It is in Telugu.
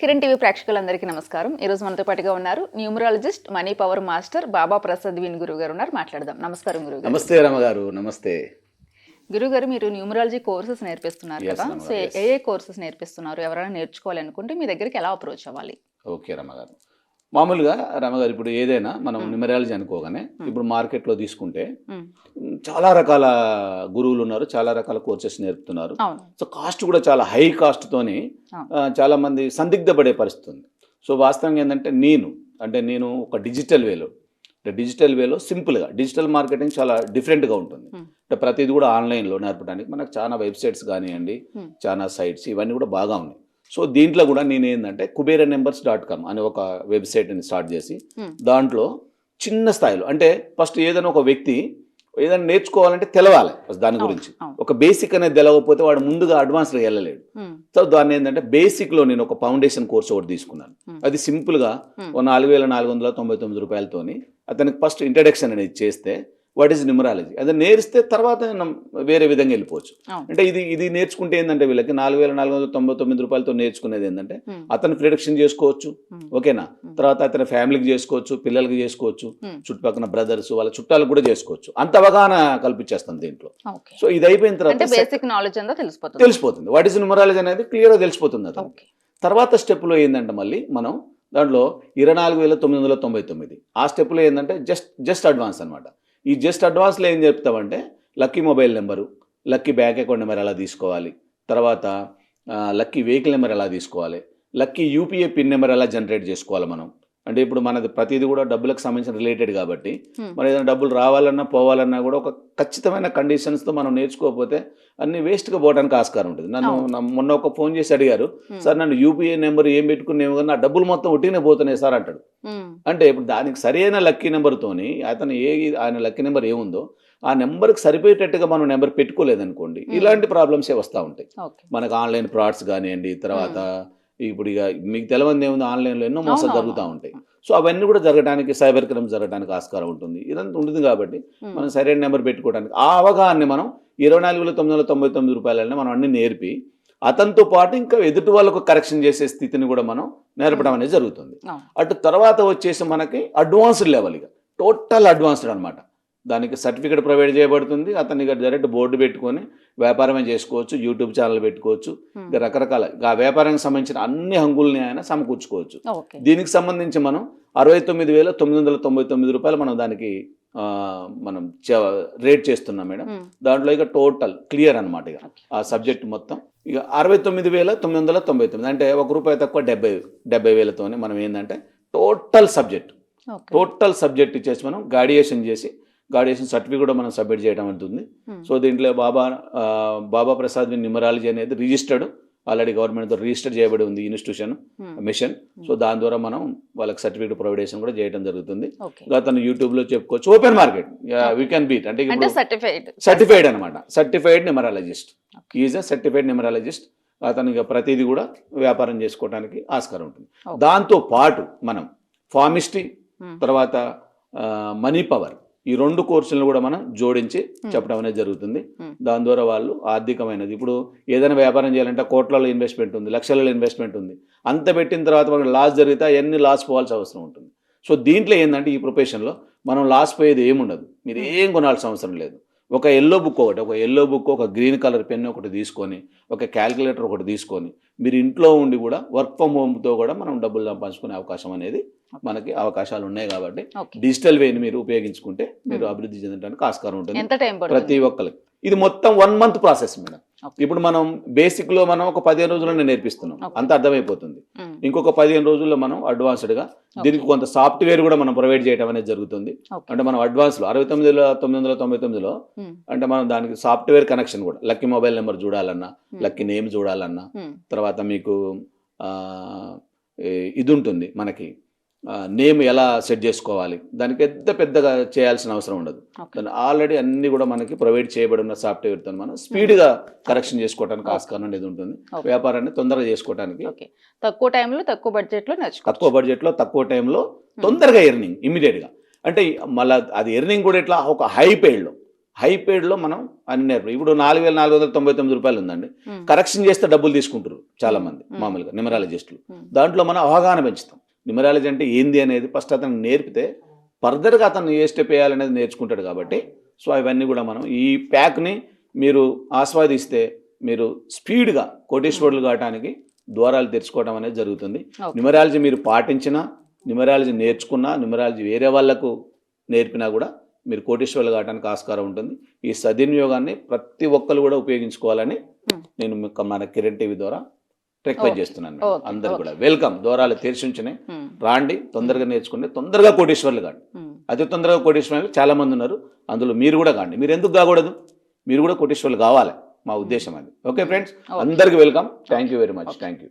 కిరణ్ టీవీ ప్రేక్షకులందరికీ నమస్కారం. ఈ రోజు మనతో పాటుగా ఉన్నారు న్యూమరాలజిస్ట్, మనీ పవర్ మాస్టర్ బాబా ప్రసాద్ విన్ గురువు గారు ఉన్నారు. మాట్లాడదాం. నమస్కారం గురుగారు. నమస్తే రమగారు. నమస్తే గురుగారు, మీరు న్యూమరాలజీ కోర్సెస్ నేర్పిస్తున్నారు Yes, కదా, Rama సో garu, yes. ఏ కోర్సెస్ నేర్పిస్తున్నారు? ఎవరైనా నేర్చుకోవాలనుకుంటే మీ దగ్గరికి ఎలా అప్రోచ్ అవ్వాలి? ఓకే రమగారు. మామూలుగా రమగారు ఇప్పుడు ఏదైనా మనం న్యూమరాలజీ అనుకోగానే ఇప్పుడు మార్కెట్లో తీసుకుంటే చాలా రకాల గురువులు ఉన్నారు, చాలా రకాల కోర్సెస్ నేర్పుతున్నారు. అవును. సో కాస్ట్ కూడా చాలా హై కాస్ట్తోని చాలా మంది సందిగ్ధపడే పరిస్థితి ఉంది. సో వాస్తవంగా ఏంటంటే నేను ఒక డిజిటల్ వేలో సింపుల్గా డిజిటల్ మార్కెటింగ్ చాలా డిఫరెంట్గా ఉంటుంది. అంటే ప్రతిదీ కూడా ఆన్లైన్లో నేర్పడానికి మనకు చాలా వెబ్సైట్స్ కానివ్వండి, చాలా సైట్స్ ఇవన్నీ కూడా బాగా ఉన్నాయి. సో దీంట్లో కూడా నేను ఏంటంటే kuberannumbers.com అనే ఒక వెబ్సైట్ని స్టార్ట్ చేసి దాంట్లో చిన్న స్థాయిలో అంటే ఫస్ట్ ఏదైనా ఒక వ్యక్తి ఏదైనా నేర్చుకోవాలంటే తెలవాలి దాని గురించి. ఒక బేసిక్ అనేది తెలవకపోతే వాడు ముందుగా అడ్వాన్స్లో వెళ్ళలేడు. సో దాన్ని ఏంటంటే బేసిక్లో నేను ఒక ఫౌండేషన్ కోర్స్ ఒకటి తీసుకున్నాను. అది సింపుల్గా ఓ 4,499 రూపాయలతోని అతనికి ఫస్ట్ ఇంట్రడక్షన్ అనేది చేస్తే వాట్ ఈజ్ న్యూమరాలజీ అది నేర్స్తే తర్వాత వేరే విధంగా వెళ్ళిపోవచ్చు. అంటే ఇది నేర్చుకుంటే ఏంటంటే వీళ్ళకి 4,499 రూపాయలతో నేర్చుకునేది ఏంటంటే అతను ప్రిడిక్షన్ చేసుకోవచ్చు, ఓకేనా, తర్వాత అతని ఫ్యామిలీకి చేసుకోవచ్చు, పిల్లలకి చేసుకోవచ్చు, చుట్టుపక్కల బ్రదర్స్ వాళ్ళ చుట్టాలకు కూడా చేసుకోవచ్చు. అంత అవగాహన కల్పించేస్తాం దీంట్లో. సో ఇది అయిపోయిన తర్వాత బేసిక్ నాలెడ్జ్ అంతా తెలిసిపోతుంది. వాట్ ఈజ్ న్యూమరాలజీ అనేది క్లియర్గా తెలిసిపోతుంది. అతనికి తర్వాత స్టెప్లో ఏంటంటే మళ్ళీ మనం దాంట్లో 24,999 ఆ స్టెప్లో ఏంటంటే జస్ట్ అడ్వాన్స్ అనమాట. ఈ జస్ట్ అడ్వాన్స్లో ఏం చెప్తామంటే lucky mobile number, lucky bank account number ఎలా తీసుకోవాలి, తర్వాత లక్కీ వెహికల్ నెంబర్ ఎలా తీసుకోవాలి, లక్కీ యూపీఐ పిన్ నెంబర్ ఎలా జనరేట్ చేసుకోవాలి మనం. అంటే ఇప్పుడు మనది ప్రతిదీ కూడా డబ్బులకు సంబంధించిన రిలేటెడ్ కాబట్టి మరి ఏదైనా డబ్బులు రావాలన్నా పోవాలన్నా కూడా ఒక ఖచ్చితమైన కండిషన్స్తో మనం నేర్చుకోకపోతే అన్ని వేస్ట్గా పోవడానికి ఆస్కారం ఉంటుంది. మొన్న ఒక ఫోన్ చేసి అడిగారు, సార్ నన్ను యూపీఐ నెంబర్ ఏం పెట్టుకునేమో కానీ నా డబ్బులు మొత్తం ఉట్టినే పోతున్నాయి సార్ అంటాడు. అంటే ఇప్పుడు దానికి సరైన లక్కీ నెంబర్తోని ఆయన లక్కీ నెంబర్ ఏముందో ఆ నెంబర్కి సరిపోయేటట్టుగా మనం నెంబర్ పెట్టుకోలేదనుకోండి ఇలాంటి ప్రాబ్లమ్సే వస్తూ ఉంటాయి. మనకు ఆన్లైన్ ఫ్రాడ్స్ కానివ్వండి, తర్వాత ఇప్పుడు ఇక మీకు తెలవంది ఏముంది, ఆన్లైన్లో ఎన్నో మోసాలు జరుగుతూ ఉంటాయి. సో అవన్నీ కూడా జరగడానికి, సైబర్ క్రైమ్ జరగడానికి ఆస్కారం ఉంటుంది. ఇదంతా ఉంటుంది కాబట్టి మనం సరైన నెంబర్ పెట్టుకోవడానికి ఆ అవగాహనని మనం 24,999 రూపాయలని మనం అన్ని నేర్పి అతనితో పాటు ఇంకా ఎదుటి వాళ్ళకు కరెక్షన్ చేసే స్థితిని కూడా మనం నేర్పడం అనేది జరుగుతుంది. అటు తర్వాత వచ్చేసి మనకి అడ్వాన్స్డ్ లెవెల్, ఇక టోటల్ అడ్వాన్స్డ్ అనమాట. దానికి సర్టిఫికేట్ ప్రొవైడ్ చేయబడుతుంది. అతన్ని డైరెక్ట్ బోర్డు పెట్టుకొని వ్యాపారమే చేసుకోవచ్చు, యూట్యూబ్ ఛానల్ పెట్టుకోవచ్చు, ఇంకా రకరకాల ఆ వ్యాపారానికి సంబంధించిన అన్ని హంగుల్ని ఆయన సమకూర్చుకోవచ్చు. దీనికి సంబంధించి మనం 69,999 రూపాయలు మనం దానికి మనం రేట్ చేస్తున్నాం మేడం. దాంట్లో ఇక టోటల్ క్లియర్ అనమాట. ఇక ఆ సబ్జెక్ట్ మొత్తం ఇక 69,999 అంటే ₹1 తక్కువ 70,000తోనే మనం ఏంటంటే టోటల్ సబ్జెక్ట్ ఇచ్చేసి మనం గాడియేషన్ సర్టిఫికేట్ కూడా మనం సబ్మిట్ చేయడం ఉంటుంది. సో దీంట్లో బాబా ప్రసాద్ విన్ న్యూమరాలజీ అనేది రిజిస్టర్డ్, ఆల్రెడీ గవర్నమెంట్తో రిజిస్టర్ చేయబడి ఉంది ఇన్స్టిట్యూషన్ మిషన్. సో దాని ద్వారా మనం వాళ్ళకి సర్టిఫికేట్ ప్రొవైడేషన్ కూడా చేయడం జరుగుతుంది. అతను యూట్యూబ్లో చెప్పుకోవచ్చు, open market we can beat అంటే సర్టిఫైడ్ అనమాట. Certified numerologist, is a certified numerologist. అతను ఇక ప్రతిదీ కూడా వ్యాపారం చేసుకోవడానికి ఆస్కారం ఉంటుంది. దాంతో పాటు మనం ఫార్మిస్ట్రీ, తర్వాత మనీ పవర్, ఈ 2 కోర్సులను కూడా మనం జోడించి చెప్పడం అనేది జరుగుతుంది. దాని ద్వారా వాళ్ళు ఆర్థికమైనది, ఇప్పుడు ఏదైనా వ్యాపారం చేయాలంటే కోట్లలో ఇన్వెస్ట్మెంట్ ఉంది, లక్షలలో ఇన్వెస్ట్మెంట్ ఉంది, అంత పెట్టిన తర్వాత మనకు లాస్ జరిగితే అవన్నీ లాస్ పోవాల్సిన అవసరం ఉంటుంది. సో దీంట్లో ఏంటంటే ఈ ప్రొఫెషన్లో మనం లాస్ పోయేది ఏముండదు, మీరు ఏం కొనాల్సిన అవసరం లేదు. ఒక ఎల్లో బుక్, ఒక గ్రీన్ కలర్ పెన్ ఒకటి తీసుకొని, ఒక క్యాల్కులేటర్ ఒకటి తీసుకొని మీరు ఇంట్లో ఉండి కూడా వర్క్ ఫ్రమ్ హోమ్తో కూడా మనం డబ్బులు సంపాదించుకునే అవకాశం అనేది మనకి అవకాశాలు ఉన్నాయి. కాబట్టి డిజిటల్ వేని మీరు ఉపయోగించుకుంటే మీరు అభివృద్ధి చెందడానికి ఆస్కారం ఉంటుంది ప్రతి ఒక్కరికి. ఇది మొత్తం 1 మంత్ ప్రాసెస్ మేడం. ఇప్పుడు మనం బేసిక్లో మనం ఒక 15 రోజుల్లో నేర్పిస్తున్నాం, అంత అర్థమైపోతుంది. ఇంకొక 15 రోజుల్లో మనం అడ్వాన్స్డ్గా దీనికి కొంత సాఫ్ట్వేర్ కూడా మనం ప్రొవైడ్ చేయడం అనేది జరుగుతుంది. అంటే మనం అడ్వాన్స్లో 69,999లో అంటే మనం దానికి సాఫ్ట్వేర్ కనెక్షన్ కూడా, లక్కీ మొబైల్ నెంబర్ చూడాలన్నా, లక్కీ నేమ్ చూడాలన్నా, తర్వాత మీకు ఇది ఉంటుంది మనకి నేమ్ ఎలా సెట్ చేసుకోవాలి, దానికి పెద్దగా చేయాల్సిన అవసరం ఉండదు. దాన్ని ఆల్రెడీ అన్ని కూడా మనకి ప్రొవైడ్ చేయబడి ఉన్న సాఫ్ట్వేర్తో మనం స్పీడ్గా కరెక్షన్ చేసుకోవడానికి ఆస్కారం అనేది ఉంటుంది. వ్యాపారాన్ని తొందరగా చేసుకోవడానికి తక్కువ టైంలో తక్కువ బడ్జెట్లో తక్కువ టైంలో తొందరగా ఎర్నింగ్ ఇమ్మీడియట్గా. అంటే మళ్ళీ అది ఎర్నింగ్ కూడా ఇట్లా ఒక హై హై పేడ్లో మనం అన్ని నేర్పు. ఇప్పుడు 4,499 రూపాయలు ఉందండి, కరెక్షన్ చేస్తే డబ్బులు తీసుకుంటారు చాలా మంది మామూలుగా న్యూమరాలజిస్టులు. దాంట్లో మనం అవగాహన పెంచుతాం. న్యూమరాలజీ అంటే ఏంది అనేది ఫస్ట్ అతను నేర్పితే ఫర్దర్గా అతను ఏ స్టెప్ వేయాలనేది నేర్చుకుంటాడు. కాబట్టి సో అవన్నీ కూడా మనం ఈ ప్యాక్ని మీరు ఆస్వాదిస్తే మీరు స్పీడ్గా కోటీశ్వరులు కావడానికి ద్వారాలు తెరుచుకోవడం అనేది జరుగుతుంది. న్యూమరాలజీ మీరు పాటించినా, న్యూమరాలజీ నేర్చుకున్నా, న్యూమరాలజీ వేరే వాళ్ళకు నేర్పినా కూడా మీరు కోటీశ్వరులు కావడానికి ఆస్కారం ఉంటుంది. ఈ సద్వినియోగాన్ని ప్రతి ఒక్కరు కూడా ఉపయోగించుకోవాలని నేను మన కిరణ్ టీవీ ద్వారా రిక్వెస్ట్ చేస్తున్నాను. అందరు కూడా వెల్కమ్. ద్వారాలు తెరిచి ఉంచినాయి, రాండి, తొందరగా నేర్చుకోండి, తొందరగా కోటీశ్వరులు కాండి. అతి తొందరగా కోటీశ్వరులు చాలా మంది ఉన్నారు, అందులో మీరు కూడా కాండి. మీరు ఎందుకు కాకూడదు? మీరు కూడా కోటీశ్వరులు కావాలి, మా ఉద్దేశం అది. ఓకే ఫ్రెండ్స్, అందరికీ welcome. Thank you very much. Thank you.